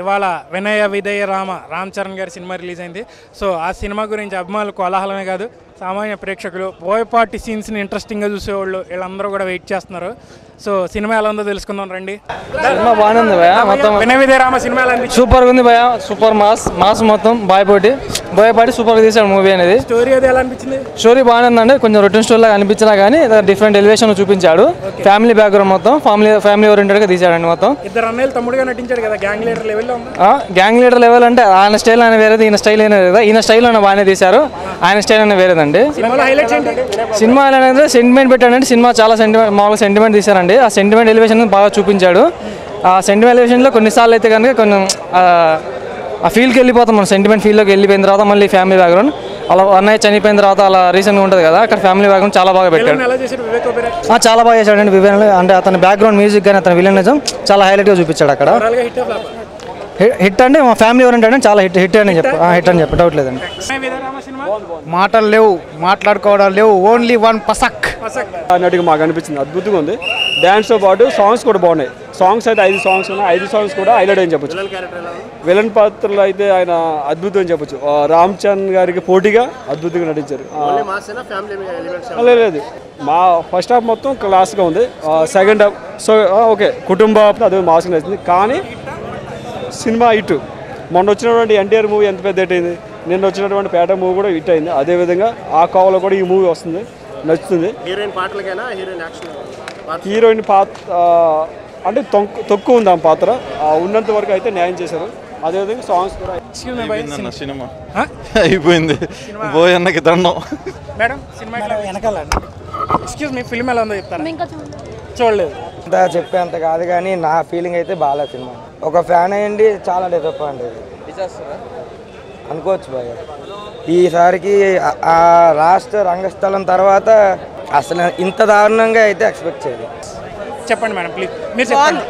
ఇవాళ వినయ విధేయ రామ్ చరణ్ గారి cinema release అయింది. సో ఆ సినిమా గురించి అభిమానులు కోలాహలమే కాదు, సామాన్య ప్రేక్షకులు బోయపాటి సీన్స్ని ఇంట్రెస్టింగ్గా చూసేవాళ్ళు వీళ్ళందరూ కూడా వెయిట్ చేస్తున్నారు. సో సినిమా ఎలా ఉందో తెలుసుకుందాం రండి. సినిమా బాగానే ఉంది భయ, మొత్తం వినయ విధేయ రామ సినిమా ఎలా అనిపించింది? సూపర్ ఉంది భయ, సూపర్ మాస్ మొత్తం బోయపాటి సూపర్ తీసాడు మూవీ అనేది. స్టోరీ అది ఎలా అనిపించింది? స్టోరీ బాగానే ఉందండి, కొంచెం రొటీన్ స్టోరీ లాగా అనిపించినా కానీ డిఫరెంట్ ఎలివేషన్ చూపించాడు. ఫ్యామిలీ బ్యాక్గ్రౌండ్ మొత్తం ఫ్యామిలీ ఓరియంటెడ్ గా తీసాడండి. మొత్తం ఇద్దరు అన్నయ్యలు తమ్ముడుగా నటించాడు కదా, గ్యాంగ్ లీడర్ లెవెల్లో ఉంది. గ్యాంగ్ లీడర్ లెవెల్ అంటే ఆయన స్టైల్ అయినా వేరేది, ఈయన స్టైల్ అయినా వేరేదా. ఈయన స్టైల్ అయినా బాగానే తీశారు, ఆయన స్టైల్ అయినా వేరేదండి. సినిమా అనేది సెంటిమెంట్ పెట్టాడండి. సినిమా చాలా మామూలుగా సెంటిమెంట్ తీశారండి. ఆ సెంటిమెంట్ ఎలివేషన్ బాగా చూపించాడు. ఆ సెంటిమెంట్ ఎలివేషన్లో కొన్నిసార్లు అయితే కనుక కొన్ని ఆ ఫీల్కి వెళ్ళిపోతాం మనం. సెంటిమెంట్ ఫీల్లోకి వెళ్ళిపోయిన తర్వాత మళ్ళీ ఫ్యామిలీ బ్యాక్గ్రౌండ్ అలా అన్నయ్య చనిపోయిన తర్వాత అలా రీసెంట్గా ఉంటుంది కదా, అక్కడ ఫ్యామిలీ బ్యాక్గ్రౌండ్ చాలా బాగా పెట్టాడు. చాలా బాగా చేశాడండి వివేన్. అంటే అతని బ్యాక్గ్రౌండ్ మ్యూజిక్ కానీ అతని విలనిజం చాలా హైలైట్గా చూపించాడు అక్కడ. హిట్ అంటే మా ఫ్యామిలీ ఓరియంటెడ్ చాలా హిట్ అని చెప్పి డౌట్ లేదండి. మాటలు లేవు, మాట్లాడుకోవడాలు లేవు, ఓన్లీ వన్ పసక్ అన్నట్టుగా మాకు అనిపించింది. అద్భుతంగా ఉంది. డ్యాన్స్తో పాటు సాంగ్స్ కూడా బాగున్నాయి. సాంగ్స్ అయితే 5 సాంగ్స్ ఉన్నాయి. 5 సాంగ్స్ కూడా హైలైట్ అని చెప్పొచ్చు. విలన్ పాత్రలో అయితే ఆయన అద్భుతం అని చెప్పొచ్చు. రామ్ చరణ్ గారికి పోటీగా అద్భుతంగా నటించారు. లేదు, మా ఫస్ట్ హాఫ్ మొత్తం క్లాస్గా ఉంది. సెకండ్ హాఫ్ సో ఓకే కుటుంబ అదే మాస్గా నచ్చింది. కానీ సినిమా హిట్. మొన్న వచ్చినటువంటి ఎన్టీఆర్ మూవీ ఎంత పెద్ద హిట్ అయింది, నిన్న వచ్చినటువంటి పేట మూవీ కూడా హిట్ అయింది. అదేవిధంగా ఆ కోవలో కూడా ఈ మూవీ వస్తుంది, నచ్చుతుంది. హీరోయిన్ పాత్ర అంటే తక్కువ ఉంది ఆ పాత్ర, ఉన్నంత వరకు అయితే న్యాయం చేశారు. అదేవిధంగా సాంగ్స్ కూడా సినిమా అయిపోయింది. బోయన్నకి దండం మేడం. సినిమా వెనకాల ఎక్స్క్యూజ్ మీ, ఫిల్మ్ ఎలా ఉందో చెప్తారా? చూడలేదు, అంతా చెప్పేంత కాదు కానీ నా ఫీలింగ్ అయితే బాగాలేదు. సినిమా ఒక ఫ్యాన్ అయ్యండి చాలా డిసప్పాయింట్ అనుకోవచ్చు బాగా. ఈసారికి ఆ రాష్ట్ర రంగస్థలం తర్వాత అసలు ఇంత దారుణంగా అయితే ఎక్స్పెక్ట్ చేయలేదు. చెప్పండి మేడం ప్లీజ్, మీరు చెప్పండి.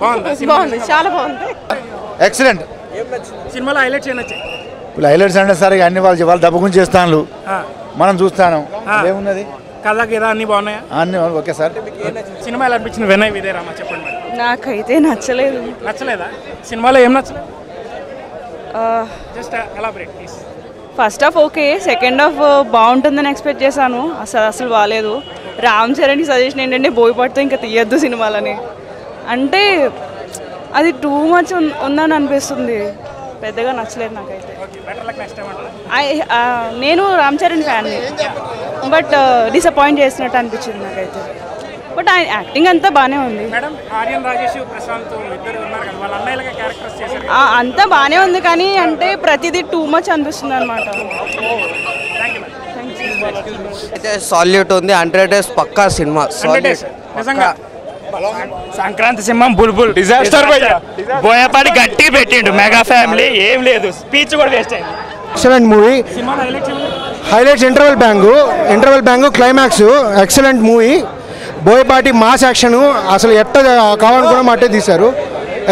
బాగుంది, చాలా బాగుంది, ఎక్సలెంట్. సినిమాలో హైలైట్స్ ఏం నచ్చాయి? ఇప్పుడు హైలైట్స్ అంటే సరే అన్ని వాళ్ళు దబ్బుకుని చేస్తాను, మనం చూస్తాను. ఏమున్నది కథ కదా అన్ని బాగున్నాయా? అన్ని ఓకే సార్. సినిమా ఎలా అనిపించింది వినయ్ విధేయ రామ? చెప్పండి మేడం. నాకైతే నచ్చలేదు. నచ్చలేదా? సినిమాలో ఏం నచ్చలేదు? Just elaborate please. First half okay, second half బాగుంటుందని ఎక్స్పెక్ట్ చేశాను, అసలు బాగాలేదు. రామ్ చరణ్కి సజెషన్ ఏంటంటే బోయపాటితో ఇంకా తీయద్దు సినిమాలని. అంటే అది టూ మచ్ ఉందని అనిపిస్తుంది, పెద్దగా నచ్చలేదు నాకైతే. నేను రామ్ చరణ్ ఫ్యాన్ని, బట్ డిసప్పాయింట్ చేసినట్టు అనిపించింది నాకైతే. బట్ ఆయన యాక్టింగ్ అంతా బాగానే ఉంది. అంతా బాగానే ఉంది కానీ అంటే ప్రతిదీ టూ మచ్ అనిపిస్తుంది అనమాట. అయితే సాల్యూట్ ఉంది, 100 days పక్కా సినిమా. సంక్రాంతి సింహం బుల్బుల్ డిజాస్టర్. బోయపాటి గట్టి పెట్టిండు, మెగా ఫ్యామిలీ ఏం లేదు, స్పీచ్ కూడా వేస్ట్ అయింది. Excellent movie. Highlights interval bang climax excellent movie. Boyapati mass action అసలు ఎట్ట కావాలనుకున్నాం అట్టే తీశారు.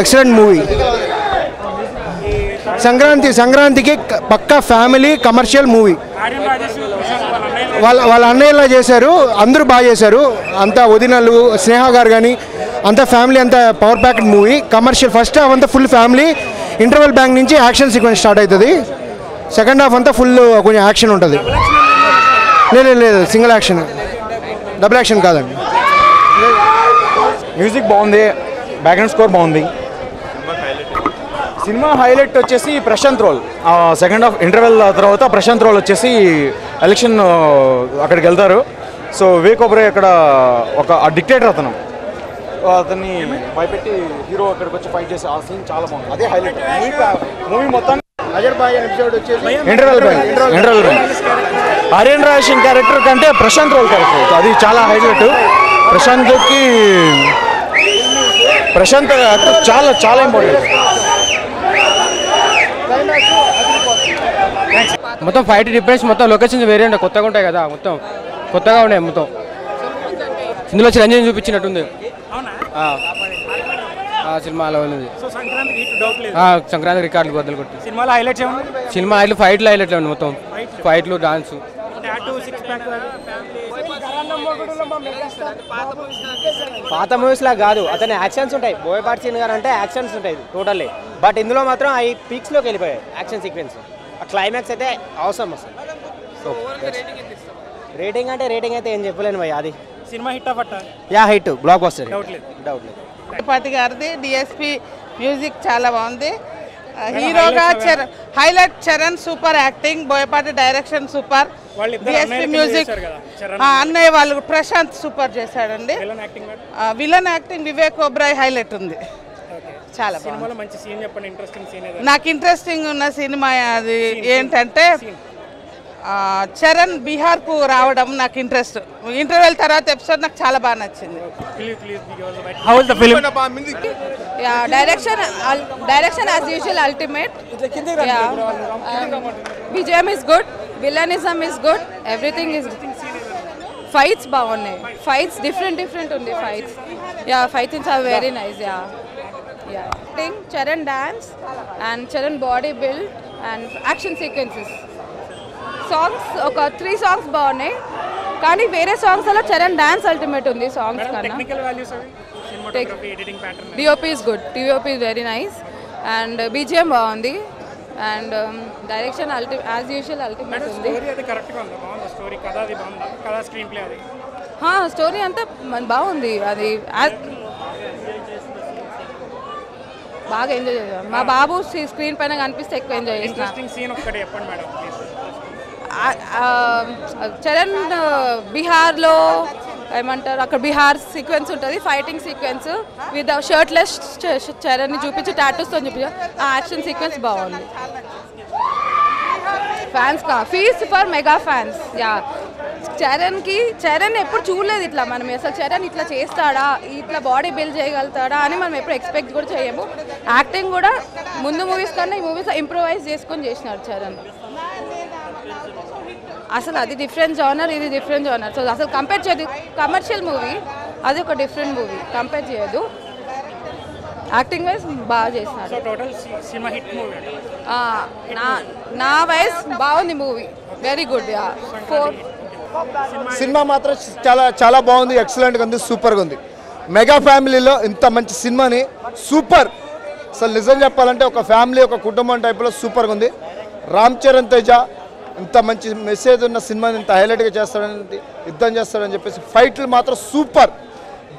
Excellent movie. సంక్రాంతికి పక్కా ఫ్యామిలీ కమర్షియల్ మూవీ. వాళ్ళ అన్నయ్యలా చేశారు, అందరూ బాగా చేశారు. అంతా వదినలు స్నేహ గారు కానీ అంతా ఫ్యామిలీ, అంతా power packed movie. Commercial first half అంతా ఫుల్ ఫ్యామిలీ. ఇంటర్వెల్ బ్యాంక్ నుంచి యాక్షన్ సీక్వెన్స్ స్టార్ట్ అవుతుంది. సెకండ్ హాఫ్ అంతా ఫుల్ కొంచెం యాక్షన్ ఉంటుంది. లేదు సింగిల్ యాక్షన్, డబుల్ యాక్షన్ కాదండి. మ్యూజిక్ బాగుంది, బ్యాక్గ్రౌండ్ స్కోర్ బాగుంది. సినిమా హైలైట్ వచ్చేసి Prashanth role. Second half interval తర్వాత ప్రశాంత్ రోల్ వచ్చేసి ఎలక్షన్ అక్కడికి వెళ్తారు. సో వివేక్ ఒబెరాయ్ అక్కడ ఒక డిక్టేటర్ అతన్ని భయపెట్టి హీరో అక్కడికి వచ్చి ఫైట్ చేసి ఆ సీన్ చాలా బాగుంది. అదే హైలైట్ మూవీ మొత్తం. Interval bank Aryan Raj Singh character కంటే ప్రశాంత్ రోల్ క్యారెక్టర్ అది చాలా హైలైట్. ప్రశాంత్ చాలా చాలా ఇంపార్టెంట్. మొత్తం ఫైట్ డిఫరెన్స్, మొత్తం లొకేషన్స్ వేరే ఉంటాయి, కొత్తగా ఉంటాయి కదా, మొత్తం కొత్తగా ఉన్నాయి. మొత్తం ఇందులో చిరంజీవి చూపించినట్టుంది సినిమాలో ఉన్నది. సంక్రాంతి రికార్డులు బద్దలు కొట్టి సినిమా ఫైట్లు హైలైట్ ఉంది. మొత్తం ఫైట్లు, డాన్స్. పాత మూవీస్లా కాదు, అతని యాక్షన్స్ ఉంటాయి. బోయపాటి సీన్ గారు అంటే యాక్షన్స్ ఉంటాయి టోటల్లీ. బట్ ఇందులో మాత్రం అవి పీక్స్లోకి వెళ్ళిపోయాయి యాక్షన్ సీక్వెన్స్. ఆ క్లైమాక్స్ అయితే అవసరం అసలు. రేటింగ్ అంటే రేటింగ్ అయితే ఏం చెప్పలేను భయ్. అది సినిమా హిట్ అవ్వట హిట్ బ్లాక్ బస్టర్ డౌట్ లేదు. బోయపాటి గారిది డిఎస్పి మ్యూజిక్ చాలా బాగుంది. హీరోగా highlight Charan super acting, Boyapati direction super, DSP music అన్నయ్య వాళ్ళు ప్రశాంత్ సూపర్ చేశాడండి. Villain acting Vivek Oberoi highlight ఉంది. చాలా బాగుంది. నాకు ఇంట్రెస్టింగ్ ఉన్న సినిమా అది ఏంటంటే చరణ్ బీహార్కు రావడం నాకు ఇంట్రెస్ట్. ఇంటర్వెల్ తర్వాత ఎపిసోడ్ నాకు చాలా బాగా నచ్చింది. Direction as usual ultimate. విజయం is good, villainism is good, everything is. Fights బాగున్నాయి, ఫైట్స్ డిఫరెంట్ ఉంది fights. Fights are very nice. Charan dance and Charan body build and action sequences. Songs ఒక 3 సాంగ్స్ బాగున్నాయి, కానీ వేరే సాంగ్స్ అలా చరణ్ డాన్స్ అల్టిమేట్ ఉంది songs కన్నా. DOP is good, DOP is very nice and BGM బాగుంది and direction as usual ultimate ఉంది. Story అంతా బాగుంది. అది బాగా ఎంజాయ్ చేశాను. మా బాబు స్క్రీన్ పైన కనిపిస్తే ఎక్కువ ఎంజాయ్ చేసిన. చరణ్ బీహార్లో ఏమంటారు, అక్కడ బీహార్ సీక్వెన్స్ ఉంటుంది, ఫైటింగ్ సీక్వెన్స్ విత్ షర్ట్లెస్ చరణ్ని చూపించి టాటూస్తో చూపించి ఆ యాక్షన్ సీక్వెన్స్ బాగుంది. Fans feast for mega fans. Charan ఎప్పుడు చూడలేదు ఇట్లా. మనం అసలు చరణ్ ఇట్లా చేస్తాడా, ఇట్లా బాడీ బిల్డ్ చేయగలుగుతాడా అని మనం ఎప్పుడు ఎక్స్పెక్ట్ కూడా చేయము. యాక్టింగ్ కూడా ముందు మూవీస్ కన్నా ఈ మూవీస్ ఇంప్రూవైజ్ చేసుకొని చేసినాడు చరణ్. అసలు అది డిఫరెంట్ జానర్, ఇది డిఫరెంట్ జానర్. సో అసలు కంపేర్ చేయదు. కమర్షియల్ మూవీ, అది ఒక డిఫరెంట్ మూవీ, కంపేర్ చేయదు. యాక్టింగ్ వైజ్ బాగా చేసినాడు. నా వైజ్ బాగుంది మూవీ, వెరీ గుడ్. 4 సినిమా మాత్రం చాలా బాగుంది, ఎక్సలెంట్గా ఉంది, సూపర్గా ఉంది. మెగా ఫ్యామిలీలో ఇంత మంచి సినిమాని సూపర్, అసలు నిజం చెప్పాలంటే ఒక ఫ్యామిలీ ఒక కుటుంబం టైప్లో సూపర్గా ఉంది. రామ్ చరణ్ తేజ ఇంత మంచి మెసేజ్ ఉన్న సినిమాని ఇంత హైలైట్గా చేస్తాడని, యుద్ధం చేస్తాడని చెప్పేసి ఫైట్లు మాత్రం సూపర్,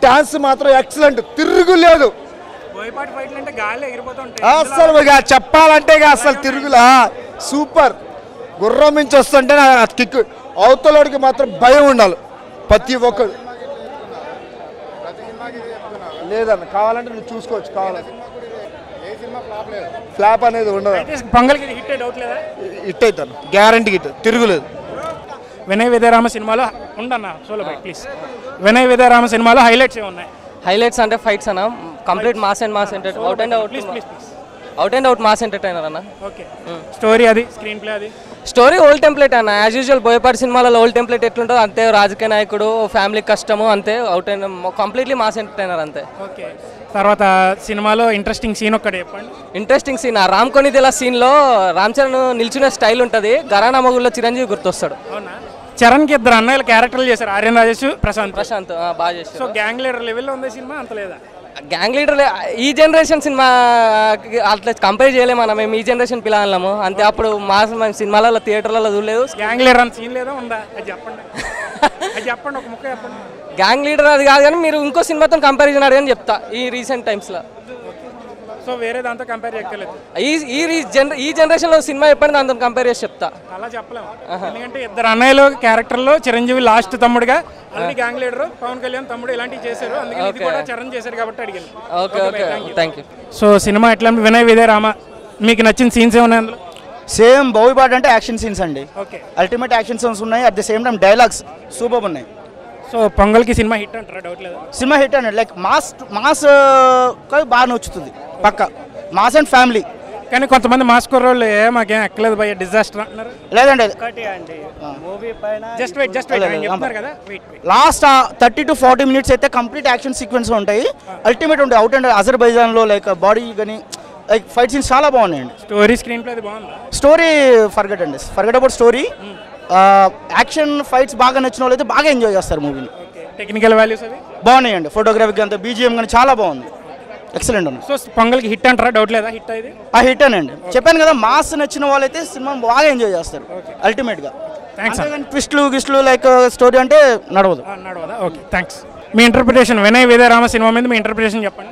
డాన్స్ మాత్రం ఎక్సలెంట్, తిరుగులేదు అసలు. చెప్పాలంటే అసలు తిరుగులా సూపర్. గుర్రం నుంచి వస్తుంటే కిక్. అవతలోడికి మాత్రం భయం ఉండాలి ప్రతి ఒక్కరు. లేదన్న కావాలంటే నువ్వు చూసుకోవచ్చు, కావాలంటే ఫ్లాప్ అనేది ఉండదు. హిట్ అవుతాను గ్యారంటీ, హిట్ తిరుగులేదు. వినయ్ విజయరామ సినిమాలో ఉండన్నా solo bye please. Vinay Vijayarama సినిమాలో హైలైట్స్ ఏమున్నాయి? హైలైట్స్ అంటే ఫైట్స్ అన్న, complete mass and mass entertainer, out and out mass entertainer అన్న. ఓకే. స్టోరీ అది, స్క్రీన్ ప్లే అది, స్టోరీ ఓల్డ్ టెంప్లెట్ అన్న. యాజ్ యూజువల్ బోయపాటి సినిమాలలో ఓల్డ్ టెంప్లెట్ ఎట్లుంటుందో అంతే, రాజకీయ నాయకుడు, ఫ్యామిలీ కష్టము అంతే, out and completely mass entertainer అంతే. ఓకే. తర్వాత సినిమాలో ఇంట్రెస్టింగ్ సీన్ ఒక్కటి చెప్పండి. ఇంట్రెస్టింగ్ సీన్ రామ్ కొనిదెల సీన్లో రామ్ చరణ్ నిల్చునే స్టైల్ ఉంటుంది, గరానా మొగుల్లో చిరంజీవి గుర్తొస్తాడు. చరణ్కి 2 అన్నయ్యలు క్యారెక్టర్లు చేశారు, ఆర్యన్ రాజేష్, ప్రశాంత్ బాగా చేశారు. సో గ్యాంగ్ లీడర్ లెవెల్లో ఉంది సినిమా, అంత లేదా? గ్యాంగ్ లీడర్ ఈ జనరేషన్ సినిమా అట్లా కంపేర్ చేయలేము మనం, మేము ఈ జనరేషన్ పిల్లలము అంతే. అప్పుడు మా సినిమాలలో థియేటర్లలో చూడలేదు. గ్యాంగ్ లీడర్ అంత సీన్ లేదా, ఉందా? అది చెప్పండి, అది చెప్పండి, ఒక ముక్క చెప్పండి. గ్యాంగ్ లీడర్ అది కాదు, కానీ మీరు ఇంకో సినిమాతో కంపారిజన్ అడగని చెప్తా ఈ రీసెంట్ టైమ్స్లో. సో వేరే దాంతో కంపేర్ చేయలేదు. ఈ జనరేషన్లో సినిమా చెప్పండి, దాంతో కంపేర్ చేసి చెప్తా. అలా చెప్పలేము, ఎందుకంటే 2 అన్నయ్యలు క్యారెక్టర్లో చిరంజీవి లాస్ట్ తమ్ముడుగా, అన్ని గ్యాంగ్ లీడర్, పవన్ కళ్యాణ్ తమ్ముడు ఇలాంటివి చేశారు, అందుకని ఇది కూడా చరణ్ చేశారు కాబట్టి అడిగాను. Okay okay, thank you. So cinema ఎట్లా వినయ్ విజయరామ, మీకు నచ్చిన సీన్స్ ఏమున్నాయి అందులో? సేమ్ బోయపాటి అంటే యాక్షన్ సీన్స్ అండి. ఓకే. అల్టిమేట్ యాక్షన్ సీన్స్ ఉన్నాయి, at the same time dialogues super ఉన్నాయి. సో పొంగల్కి సినిమా హిట్ అంటారా? డౌట్ లేదు, సినిమా హిట్ అండి. లైక్ మాస్ బాగా నచ్చుతుంది పక్క, మాస్ అండ్ ఫ్యామిలీ. కానీ కొంతమంది మాస్ కుర్రోళ్ళు మాకేం ఎక్కలేదు భయ, డిజాస్టర్ అంటున్నారు. లేదండి, లాస్ట్ 30 to 40 minutes అయితే కంప్లీట్ యాక్షన్ సీక్వెన్స్ ఉంటాయి, అల్టిమేట్ ఉంటాయి. అవుట్ అండ్ అజర్బైజాన్లో లైక్ బాడీ కానీ లైక్ ఫైట్ సీన్స్ చాలా బాగున్నాయండి. స్టోరీ స్క్రీన్ ప్లే బాగుంది. స్టోరీ ఫర్గెట్ అండి, forget about story. Action fights బాగా నచ్చిన వాళ్ళు అయితే బాగా ఎంజాయ్ చేస్తారు మూవీని. టెక్నికల్ వాల్యూస్ అవి బాగున్నాయండి. ఫోటోగ్రఫీ అంతా బీజిఎం కానీ చాలా బాగుంది, ఎక్సలెంట్ ఉంది. సో పొంగల్కి హిట్ అంటారా? డౌట్ లేదా హిట్ ఇది? ఆ హిట్ అనండి, చెప్పాను కదా, మాస్ నచ్చిన వాళ్ళైతే సినిమా బాగా ఎంజాయ్ చేస్తారు అల్టిమేట్గా. థ్యాంక్స్. ట్విస్ట్లు గిస్ట్లు లైక్ స్టోరీ అంటే నడవదు. నడవదా? Okay, thanks. మీ ఇంటర్ప్రిటేషన్ వినయ్ విదయ రామ సినిమా మీద మీ ఇంటర్ప్రిటేషన్ చెప్పండి.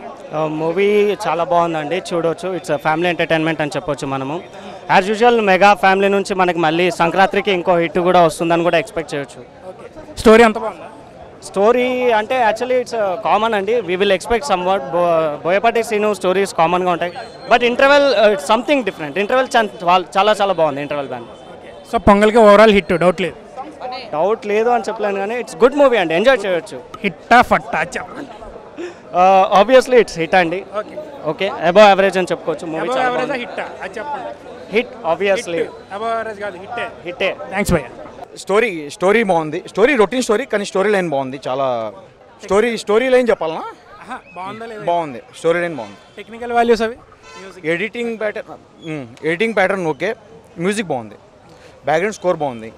మూవీ చాలా బాగుందండి, చూడవచ్చు. ఇట్స్ ఫ్యామిలీ ఎంటర్టైన్మెంట్ అని చెప్పొచ్చు మనము. యాజ్ యూజువల్ మెగా ఫ్యామిలీ నుంచి మనకి మళ్ళీ సంక్రాంతికి ఇంకో హిట్ కూడా వస్తుందని కూడా ఎక్స్పెక్ట్ చేయొచ్చు. స్టోరీ అంత బాగుందా? స్టోరీ అంటే యాక్చువల్లీ ఇట్స్ కామన్ అండి. We will expect somewhat. Boyapati Seenu stories కామన్గా ఉంటాయి, but interval something different. Interval చాలా చాలా బాగుంది ఇంటర్వెల్ బ్యాండ్. సో పొంగల్కి ఓవరాల్ హిట్ డౌట్ లేదు? డౌట్ లేదు అని చెప్పలేను, కానీ ఇట్స్ గుడ్ మూవీ అండి, ఎంజాయ్ చేయొచ్చు. హిట్టా ఫట్టా చెప్పండి. ఆబ్వియస్లీ ఇట్స్ హిట్ అండి. ఓకే, అబౌవ్ యావరేజ్ అని చెప్పుకోవచ్చు. Movie hit obviously. హిట్టే. థ్యాంక్స్ భయ్యా. స్టోరీ బాగుంది. స్టోరీ రొటీన్ స్టోరీ, కానీ స్టోరీ లైన్ బాగుంది. చాలా స్టోరీ లైన్ చెప్పాలనా? బాగుంది, స్టోరీ లైన్ బాగుంది. టెక్నికల్ వాల్యూస్ అవి, ఎడిటింగ్ ప్యాటర్న్ ఓకే, మ్యూజిక్ బాగుంది, బ్యాక్గ్రౌండ్ స్కోర్ బాగుంది,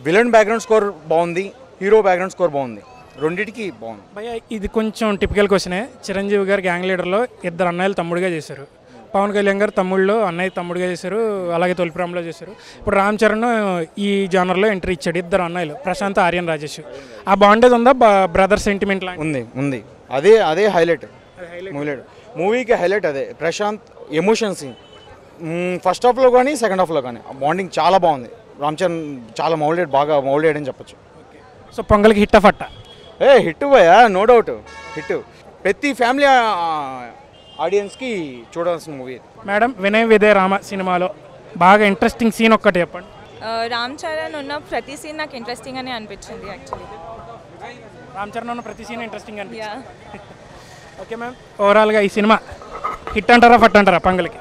విలన్ బ్యాక్గ్రౌండ్ స్కోర్ బాగుంది, హీరో బ్యాక్గ్రౌండ్ స్కోర్ బాగుంది, రెండింటికి బాగుంది. భయ్యా ఇది కొంచెం టిపికల్ క్వశ్చనే. చిరంజీవి గారు గ్యాంగ్ లీడర్లో ఇద్దరు అన్నయ్యలు తమ్ముడిగా చేశారు. పవన్ కళ్యాణ్ గారు తమ్ముళ్ళు అన్నయ్య తమ్ముడిగా చేశారు, అలాగే తొలిప్రామ్లో చేశారు. ఇప్పుడు రామ్ చరణ్ ఈ జానర్లో ఎంట్రీ ఇచ్చాడు, ఇద్దరు అన్నయ్యలు, ప్రశాంత్ ఆర్యన్ రాజేష్. ఆ బాండేజ్ ఉందా? బ్రదర్ సెంటిమెంట్ లాగా ఉంది. అదే హైలైట్ మూవీకి హైలైట్ అదే. ప్రశాంత్ ఎమోషన్ సీన్ ఫస్ట్ హాఫ్లో కానీ సెకండ్ హాఫ్లో కానీ బాండింగ్ చాలా బాగుంది. రామ్ చరణ్ చాలా బాగా మౌల్డెడ్ అని చెప్పొచ్చు. సో పొంగల్కి హిట్ ఫట్టా? హిట్ భయ్యా, నో డౌట్ హిట్. ప్రతి ఫ్యామిలీ ఆడియన్స్కి చూడాల్సిన మూవీ. మేడం, వినయ్ విదయ రామ సినిమాలో బాగా ఇంట్రెస్టింగ్ సీన్ ఒక్కటి చెప్పండి. రామ్ చరణ్ ఉన్న ప్రతి సీన్ నాకు ఇంట్రెస్టింగ్ అని అనిపించింది. యాక్చువల్లీ రామ్ చరణ్ ఉన్న ప్రతి సీన్ ఇంట్రెస్టింగ్ అనిపించింది. ఓకే మ్యామ్, ఓవరాల్గా ఈ సినిమా హిట్ అంటారా ఫట్ అంటారా? పొంగల్కి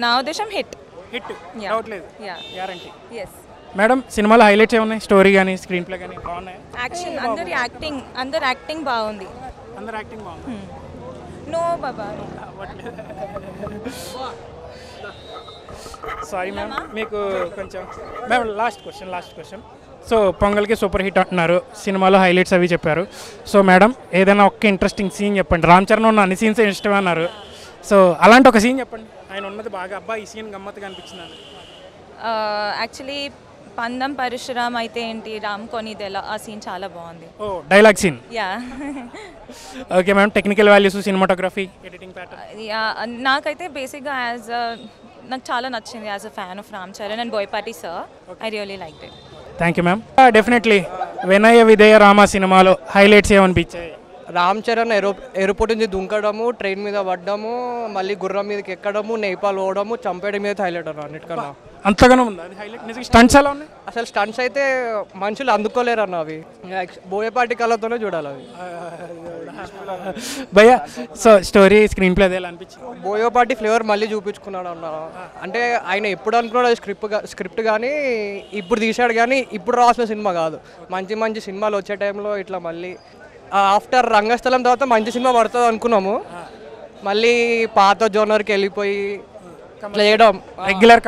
నా ఉద్దేశం హిట్. డౌట్ లేదు, గ్యారంటీ. ఎస్ మేడం, సినిమాలో హైలైట్స్ ఏమున్నాయి? స్టోరీ కానీ స్క్రీన్ ప్లే కానీ బాగున్నాయి? యాక్షన్, అందరి యాక్టింగ్ బాగుంది. అందరు యాక్టింగ్ బాగుంది. నో బాబా, సారీ మ్యామ్, మీకు కొంచెం మ్యామ్ లాస్ట్ క్వశ్చన్. సో పొంగల్కి సూపర్ హిట్ అంటున్నారు, సినిమాలో హైలైట్స్ అవి చెప్పారు. సో మేడం, ఏదైనా ఒక్క ఇంట్రెస్టింగ్ సీన్ చెప్పండి. రామ్ చరణ్ ఉన్న అన్ని సీన్స్ ఇష్టమే అన్నారు, సో అలాంటి ఒక సీన్ చెప్పండి. ఆయన ఉన్నది బాగా అబ్బా ఈ సీన్ గమ్మత్తుగా అనిపించింది. యాక్చువల్లీ పందం పరశురామ్ అయితే ఏంటి, రామ్ కొనిదెల, ఆ సీన్ చాలా బాగుంది. ఓ dialogue scene. Yeah. Okay ma'am, technical values, cinematography, editing pattern. Yeah, నాకైతే బేసిక్గా నాకు చాలా నచ్చింది. As a fan of Ram Charan and Boyapati sir, I really liked it. Thank you ma'am. Definitely Vinaya Vidaya Rama సినిమాలో హైలైట్స్ ఏమనిపించాయి? రామ్ చరణ్ ఎయిర్పోర్ట్ నుంచి దుంకడము, ట్రైన్ మీద పడ్డము, మళ్ళీ గుర్రం మీదకి ఎక్కడము, నేపాల్ పోవడము, చంపేయడం మీద హైలైట్ అన్న అన్నిటికన్నా. అంతగానో ఉంది అది హైలైట్. నిజంగా స్టంట్స్ ఎలా ఉన్నాయి? అసలు స్టంట్స్ అయితే మనుషులు అందుకోలేరు అన్న, అవి బోయపాటి కళతోనే చూడాలి అవి. భయ్యా, సో స్టోరీ స్క్రీన్ ప్లే ఎలా అనిపించింది? బోయపాటి ఫ్లేవర్ మళ్ళీ చూపించుకున్నాడు అన్న. అంటే ఆయన ఎప్పుడు అనుకున్నాడు స్క్రిప్ట్ కానీ ఇప్పుడు తీశాడు, కానీ ఇప్పుడు రాసిన సినిమా కాదు. మంచి సినిమాలు వచ్చే టైంలో ఇట్లా మళ్ళీ ఆఫ్టర్ రంగస్థలం తర్వాత మంచి సినిమా పడుతుంది అనుకున్నాము, మళ్ళీ పాత జోనర్కి వెళ్ళిపోయి చేయడం రెగ్యులర్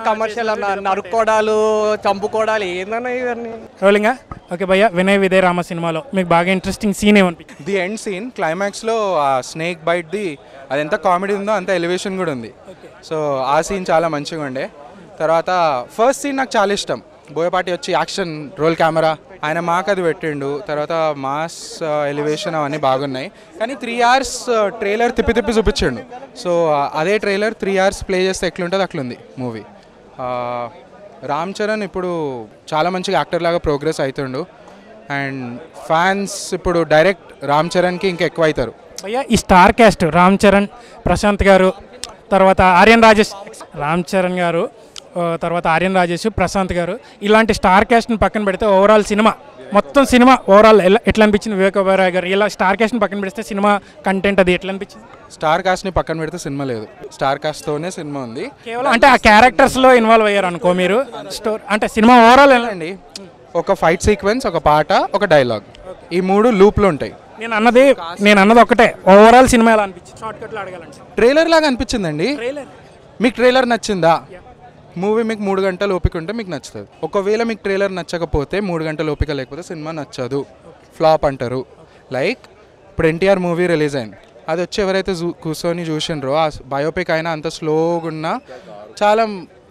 కమర్షియల్ అన్న, నరుక్కోడాలు, చంపుకోడాలు, ఏందన్నా ఇవన్నీ. రోలింగా. ఓకే భయ్యా, వినయ్ విదయ రామ సినిమాలో మీకు బాగా ఇంట్రెస్టింగ్ సీన్ ఏమనిపించింది? ది ఎండ్ సీన్, క్లైమాక్స్లో ఆ స్నేక్ బైట్ది అది ఎంత కామెడీ ఉందో అంత ఎలివేషన్ కూడా ఉంది. సో ఆ సీన్ చాలా మంచిగా ఉండే. తర్వాత ఫస్ట్ సీన్ నాకు చాలా ఇష్టం. బోయపాటి వచ్చి యాక్షన్ రోల్ కెమెరా ఆయన మాకు అది పెట్టిండు. తర్వాత మాస్ ఎలివేషన్ అవన్నీ బాగున్నాయి, కానీ 3 hours ట్రైలర్ తిప్పి చూపించిండు. సో అదే ట్రైలర్ 3 hours ప్లే చేస్తే ఎట్లుంటుంది అట్లుంది మూవీ. రామ్ చరణ్ ఇప్పుడు చాలా మంచిగా యాక్టర్ లాగా ప్రోగ్రెస్ అవుతుండు, అండ్ ఫ్యాన్స్ ఇప్పుడు డైరెక్ట్ రామ్ చరణ్కి ఇంకా ఎక్కువ అవుతారు. భయ్యా, ఈ స్టార్ క్యాస్ట్ రామ్ చరణ్, ప్రశాంత్ గారు, తర్వాత ఆర్యన్ రాజేష్, రామ్ చరణ్ గారు, తర్వాత ఆర్యన్ రాజేష్, ప్రశాంత్ గారు, ఇలాంటి స్టార్ క్యాస్ట్ని పక్కన పెడితే ఓవరాల్ సినిమా మొత్తం సినిమా ఓవరాల్ ఎట్లా అనిపించింది? వివేక్ ఒబెరాయ్ గారు ఇలా స్టార్ క్యాస్ట్ని పక్కన పెడితే సినిమా కంటెంట్ అది ఎట్లా అనిపించింది? స్టార్ కాస్ట్ని పక్కన పెడితే సినిమా లేదు, స్టార్ కాస్ట్తోనే సినిమా ఉంది. కేవలం అంటే ఆ క్యారెక్టర్స్లో ఇన్వాల్వ్ అయ్యారు అనుకో మీరు, స్టోరీ అంటే సినిమా ఓవరాల్ అండి. ఒక ఫైట్ సీక్వెన్స్, ఒక పాట, ఒక డైలాగ్, ఈ 3 లూప్లు ఉంటాయి. నేను అన్నది ఒకటే, ఓవరాల్ సినిమా ఎలా అనిపించింది? షార్ట్ కట్లో అడగాలంటే ట్రైలర్ లాగా అనిపించిందండి. మీకు ట్రైలర్ నచ్చిందా? మూవీ మీకు 3 గంటలు ఓపిక ఉంటే మీకు నచ్చుతుంది. ఒకవేళ మీకు ట్రైలర్ నచ్చకపోతే 3 గంటలు ఓపిక లేకపోతే సినిమా నచ్చదు. ఫ్లాప్ అంటారు. లైక్ ఇప్పుడు ఎన్టీఆర్ మూవీ రిలీజ్ అయింది, అది వచ్చి ఎవరైతే కూర్చొని చూసిండ్రో ఆ బయోపిక్ అయినా అంత స్లోగా ఉన్నా చాలా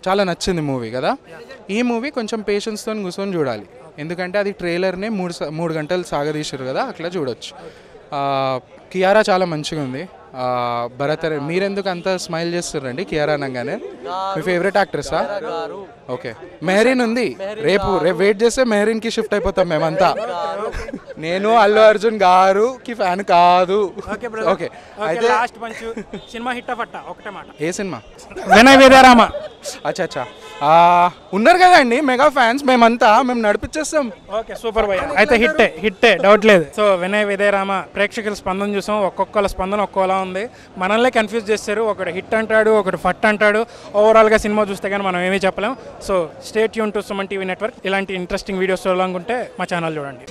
చాలా నచ్చింది మూవీ కదా. ఈ మూవీ కొంచెం పేషెన్స్తో కూర్చొని చూడాలి, ఎందుకంటే అది ట్రైలర్నే 3 గంటలు సాగదీశారు కదా, అట్లా చూడొచ్చు. కియారా చాలా మంచిగా ఉంది. భరత్ మీరెందుకు అంత స్మైల్ చేస్తున్నారండి కియారా అనగానే? మీ ఫేవరెట్ యాక్ట్రెస్సా? ఓకే, మెహరీన్ ఉంది. రేపు వెయిట్ చేస్తే మెహరీన్కి షిఫ్ట్ అయిపోతాం మేమంతా. నేను అల్లు అర్జున్ గారుకి ఫ్యాన్ కాదు. ఓకే, అయితే సినిమా హిట్ అఫట్టా ఒకటే మాట. ఏ సినిమా? వినయ విదయరామ. అచ్చా ఉన్నారు కదండి మెగా ఫ్యాన్స్, మేమంతా మేము నడిపించేస్తాం. ఓకే, సూపర్ భయ్య. అయితే హిట్టే డౌట్ లేదు. సో వినయ విదయరామ ప్రేక్షకుల స్పందన చూసాం, ఒక్కొక్కల స్పందన ఒక్కోలా ఉంది. మనల్ని కన్ఫ్యూజ్ చేస్తారు, ఒకటి హిట్ అంటాడు, ఒకటి ఫట్ అంటాడు. ఓవరాల్గా సినిమా చూస్తే కానీ మనం ఏమీ చెప్పలేం. So stay tune to Suman TV network. ఇలాంటి ఇంట్రెస్టింగ్ వీడియోస్ చూడాలనుకుంటే మా ఛానల్ చూడండి.